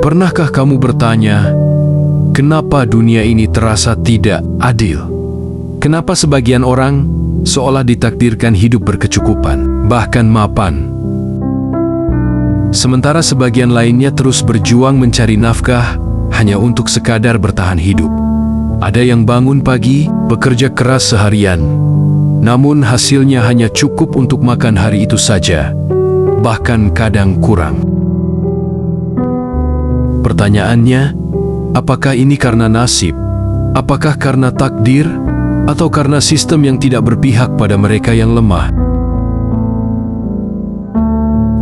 Pernahkah kamu bertanya, kenapa dunia ini terasa tidak adil? Kenapa sebagian orang seolah ditakdirkan hidup berkecukupan, bahkan mapan, sementara sebagian lainnya terus berjuang mencari nafkah hanya untuk sekadar bertahan hidup? Ada yang bangun pagi, bekerja keras seharian, namun hasilnya hanya cukup untuk makan hari itu saja, bahkan kadang kurang. Pertanyaannya, apakah ini karena nasib? Apakah karena takdir? Atau karena sistem yang tidak berpihak pada mereka yang lemah?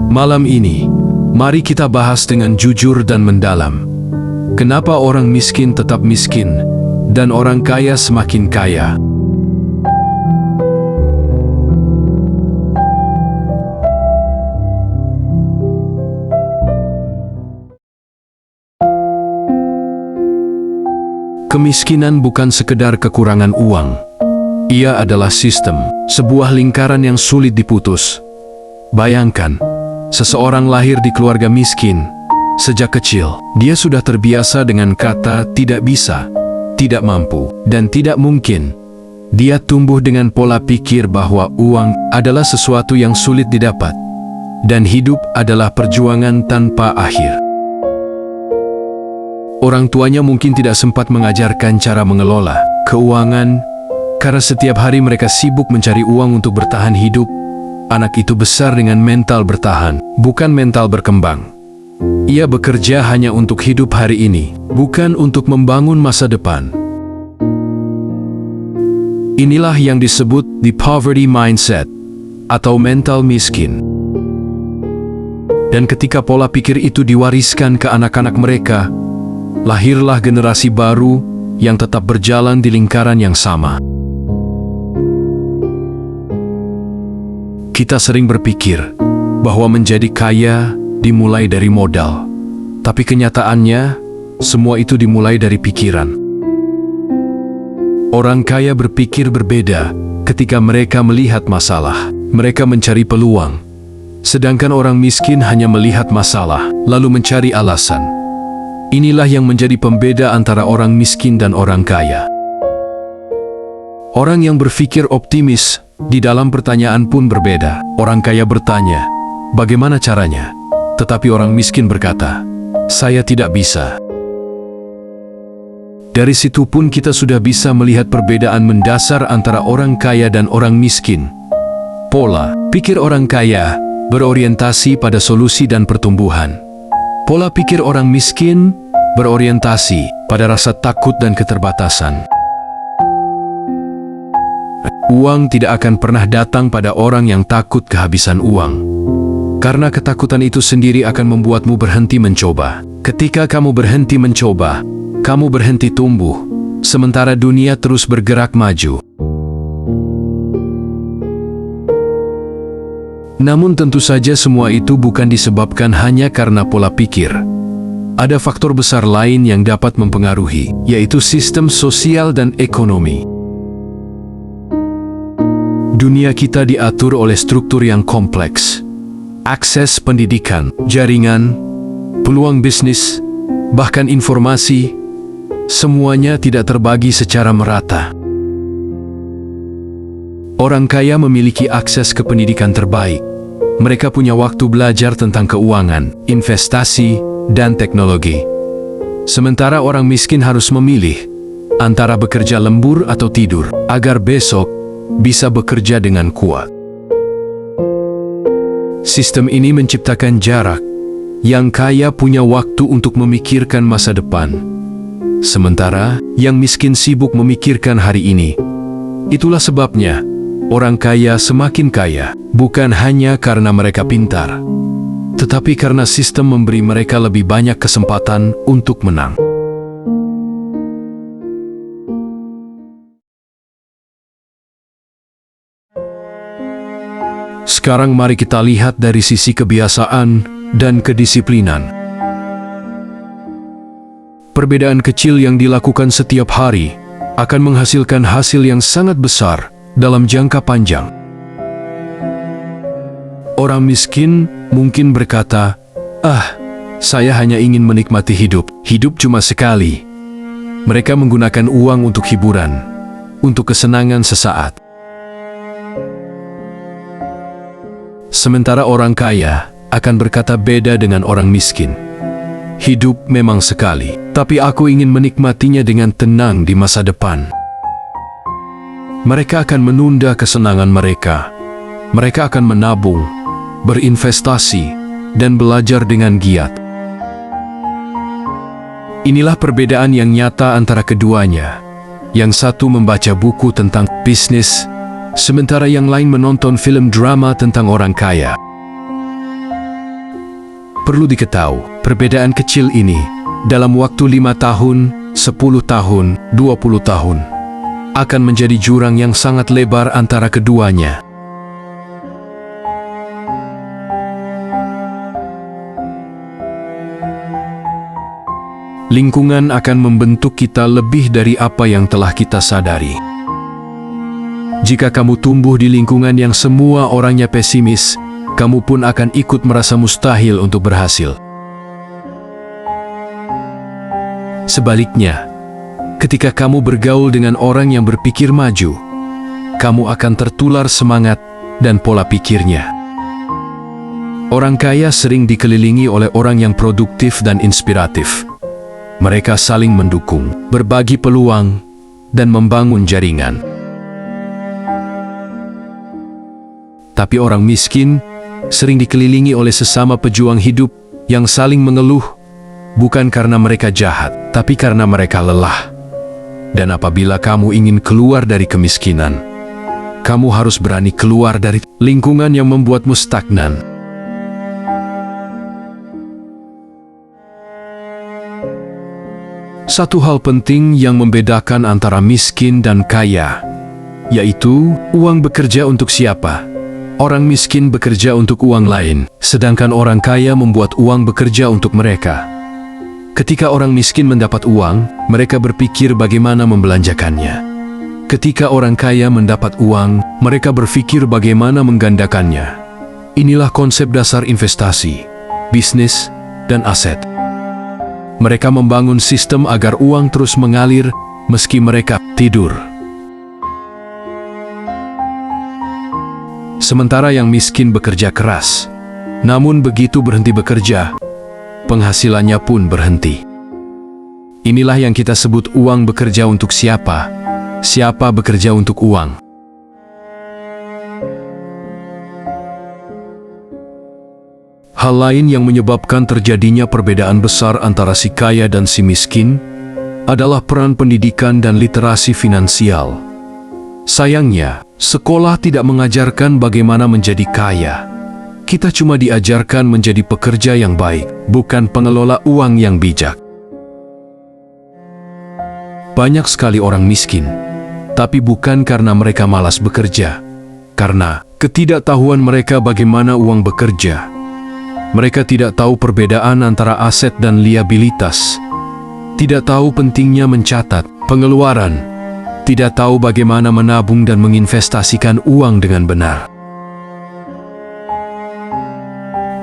Malam ini, mari kita bahas dengan jujur dan mendalam. Kenapa orang miskin tetap miskin, dan orang kaya semakin kaya? Kemiskinan bukan sekedar kekurangan uang. Ia adalah sistem, sebuah lingkaran yang sulit diputus. Bayangkan, seseorang lahir di keluarga miskin. Sejak kecil, dia sudah terbiasa dengan kata tidak bisa, tidak mampu, dan tidak mungkin. Dia tumbuh dengan pola pikir bahwa uang adalah sesuatu yang sulit didapat, dan hidup adalah perjuangan tanpa akhir. Orang tuanya mungkin tidak sempat mengajarkan cara mengelola keuangan, karena setiap hari mereka sibuk mencari uang untuk bertahan hidup. Anak itu besar dengan mental bertahan, bukan mental berkembang. Ia bekerja hanya untuk hidup hari ini, bukan untuk membangun masa depan. Inilah yang disebut the poverty mindset, atau mental miskin. Dan ketika pola pikir itu diwariskan ke anak-anak mereka, lahirlah generasi baru yang tetap berjalan di lingkaran yang sama. Kita sering berpikir bahwa menjadi kaya dimulai dari modal, tapi kenyataannya semua itu dimulai dari pikiran. Orang kaya berpikir berbeda ketika mereka melihat masalah. Mereka mencari peluang, sedangkan orang miskin hanya melihat masalah lalu mencari alasan. Inilah yang menjadi pembeda antara orang miskin dan orang kaya. Orang yang berpikir optimis di dalam pertanyaan pun berbeda. Orang kaya bertanya, bagaimana caranya? Tetapi orang miskin berkata, saya tidak bisa. Dari situ pun kita sudah bisa melihat perbedaan mendasar antara orang kaya dan orang miskin. Pola pikir orang kaya berorientasi pada solusi dan pertumbuhan. Pola pikir orang miskin berorientasi pada rasa takut dan keterbatasan. Uang tidak akan pernah datang pada orang yang takut kehabisan uang, karena ketakutan itu sendiri akan membuatmu berhenti mencoba. Ketika kamu berhenti mencoba, kamu berhenti tumbuh, sementara dunia terus bergerak maju. Namun tentu saja semua itu bukan disebabkan hanya karena pola pikir. Ada faktor besar lain yang dapat mempengaruhi, yaitu sistem sosial dan ekonomi. Dunia kita diatur oleh struktur yang kompleks. Akses pendidikan, jaringan, peluang bisnis, bahkan informasi, semuanya tidak terbagi secara merata. Orang kaya memiliki akses ke pendidikan terbaik. Mereka punya waktu belajar tentang keuangan, investasi, dan teknologi. Sementara orang miskin harus memilih antara bekerja lembur atau tidur, agar besok bisa bekerja dengan kuat. Sistem ini menciptakan jarak. Yang kaya punya waktu untuk memikirkan masa depan, sementara yang miskin sibuk memikirkan hari ini. Itulah sebabnya orang kaya semakin kaya, bukan hanya karena mereka pintar, tetapi karena sistem memberi mereka lebih banyak kesempatan untuk menang. Sekarang mari kita lihat dari sisi kebiasaan dan kedisiplinan. Perbedaan kecil yang dilakukan setiap hari akan menghasilkan hasil yang sangat besar dalam jangka panjang. Orang miskin mungkin berkata, Saya hanya ingin menikmati hidup. Hidup cuma sekali. Mereka menggunakan uang untuk hiburan, untuk kesenangan sesaat. Sementara orang kaya akan berkata beda dengan orang miskin. Hidup memang sekali, tapi aku ingin menikmatinya dengan tenang di masa depan. Mereka akan menunda kesenangan mereka. Mereka akan menabung, berinvestasi, dan belajar dengan giat. Inilah perbedaan yang nyata antara keduanya. Yang satu membaca buku tentang bisnis, sementara yang lain menonton film drama tentang orang kaya. Perlu diketahui, perbedaan kecil ini dalam waktu 5 tahun, 10 tahun, 20 tahun akan menjadi jurang yang sangat lebar antara keduanya. Lingkungan akan membentuk kita lebih dari apa yang telah kita sadari. Jika kamu tumbuh di lingkungan yang semua orangnya pesimis, kamu pun akan ikut merasa mustahil untuk berhasil. Sebaliknya, ketika kamu bergaul dengan orang yang berpikir maju, kamu akan tertular semangat dan pola pikirnya. Orang kaya sering dikelilingi oleh orang yang produktif dan inspiratif. Mereka saling mendukung, berbagi peluang, dan membangun jaringan. Tapi orang miskin sering dikelilingi oleh sesama pejuang hidup yang saling mengeluh, bukan karena mereka jahat, tapi karena mereka lelah. Dan apabila kamu ingin keluar dari kemiskinan, kamu harus berani keluar dari lingkungan yang membuatmu stagnan. Satu hal penting yang membedakan antara miskin dan kaya, yaitu uang bekerja untuk siapa. Orang miskin bekerja untuk uang lain, sedangkan orang kaya membuat uang bekerja untuk mereka. Ketika orang miskin mendapat uang, mereka berpikir bagaimana membelanjakannya. Ketika orang kaya mendapat uang, mereka berpikir bagaimana menggandakannya. Inilah konsep dasar investasi, bisnis, dan aset. Mereka membangun sistem agar uang terus mengalir meski mereka tidur. Sementara yang miskin bekerja keras, namun begitu berhenti bekerja, penghasilannya pun berhenti. Inilah yang kita sebut uang bekerja untuk siapa, siapa bekerja untuk uang. Hal lain yang menyebabkan terjadinya perbedaan besar antara si kaya dan si miskin adalah peran pendidikan dan literasi finansial. Sayangnya, sekolah tidak mengajarkan bagaimana menjadi kaya. Kita cuma diajarkan menjadi pekerja yang baik, bukan pengelola uang yang bijak. Banyak sekali orang miskin, tapi bukan karena mereka malas bekerja, karena ketidaktahuan mereka bagaimana uang bekerja. Mereka tidak tahu perbedaan antara aset dan liabilitas, tidak tahu pentingnya mencatat pengeluaran, tidak tahu bagaimana menabung dan menginvestasikan uang dengan benar.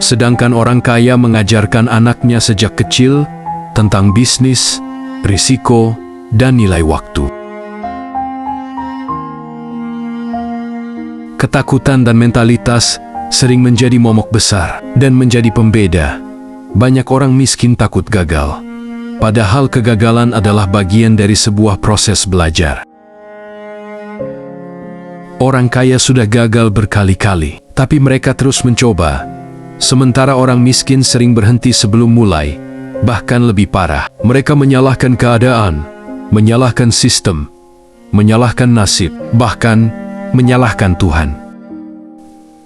Sedangkan orang kaya mengajarkan anaknya sejak kecil tentang bisnis, risiko, dan nilai waktu. Ketakutan dan mentalitas sering menjadi momok besar dan menjadi pembeda. Banyak orang miskin takut gagal, padahal kegagalan adalah bagian dari sebuah proses belajar. Orang kaya sudah gagal berkali-kali, tapi mereka terus mencoba. Sementara orang miskin sering berhenti sebelum mulai. Bahkan lebih parah, mereka menyalahkan keadaan, menyalahkan sistem, menyalahkan nasib, bahkan menyalahkan Tuhan.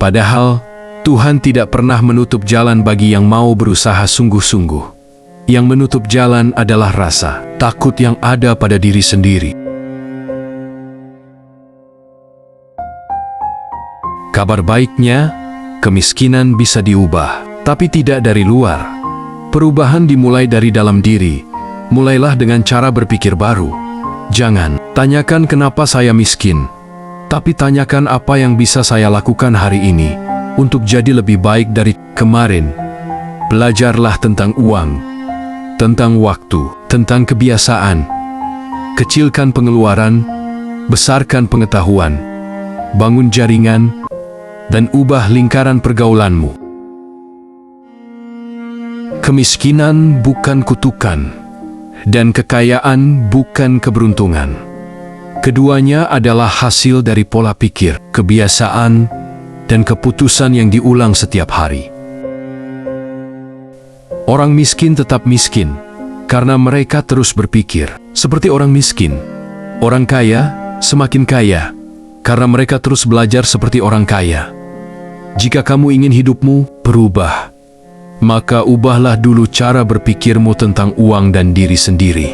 Padahal, Tuhan tidak pernah menutup jalan bagi yang mau berusaha sungguh-sungguh. Yang menutup jalan adalah rasa takut yang ada pada diri sendiri. Kabar baiknya, kemiskinan bisa diubah, tapi tidak dari luar. Perubahan dimulai dari dalam diri. Mulailah dengan cara berpikir baru. Jangan tanyakan kenapa saya miskin, tapi tanyakan apa yang bisa saya lakukan hari ini untuk jadi lebih baik dari kemarin. Belajarlah tentang uang, tentang waktu, tentang kebiasaan. Kecilkan pengeluaran, besarkan pengetahuan, bangun jaringan, dan ubah lingkaran pergaulanmu. Kemiskinan bukan kutukan, dan kekayaan bukan keberuntungan. Keduanya adalah hasil dari pola pikir, kebiasaan, dan keputusan yang diulang setiap hari. Orang miskin tetap miskin, karena mereka terus berpikir seperti orang miskin. Orang kaya semakin kaya, karena mereka terus belajar seperti orang kaya. Jika kamu ingin hidupmu berubah, maka ubahlah dulu cara berpikirmu tentang uang dan diri sendiri.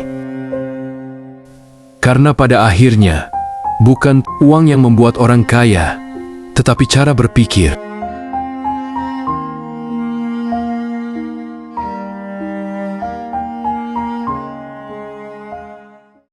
Karena pada akhirnya, bukan uang yang membuat orang kaya, tetapi cara berpikir.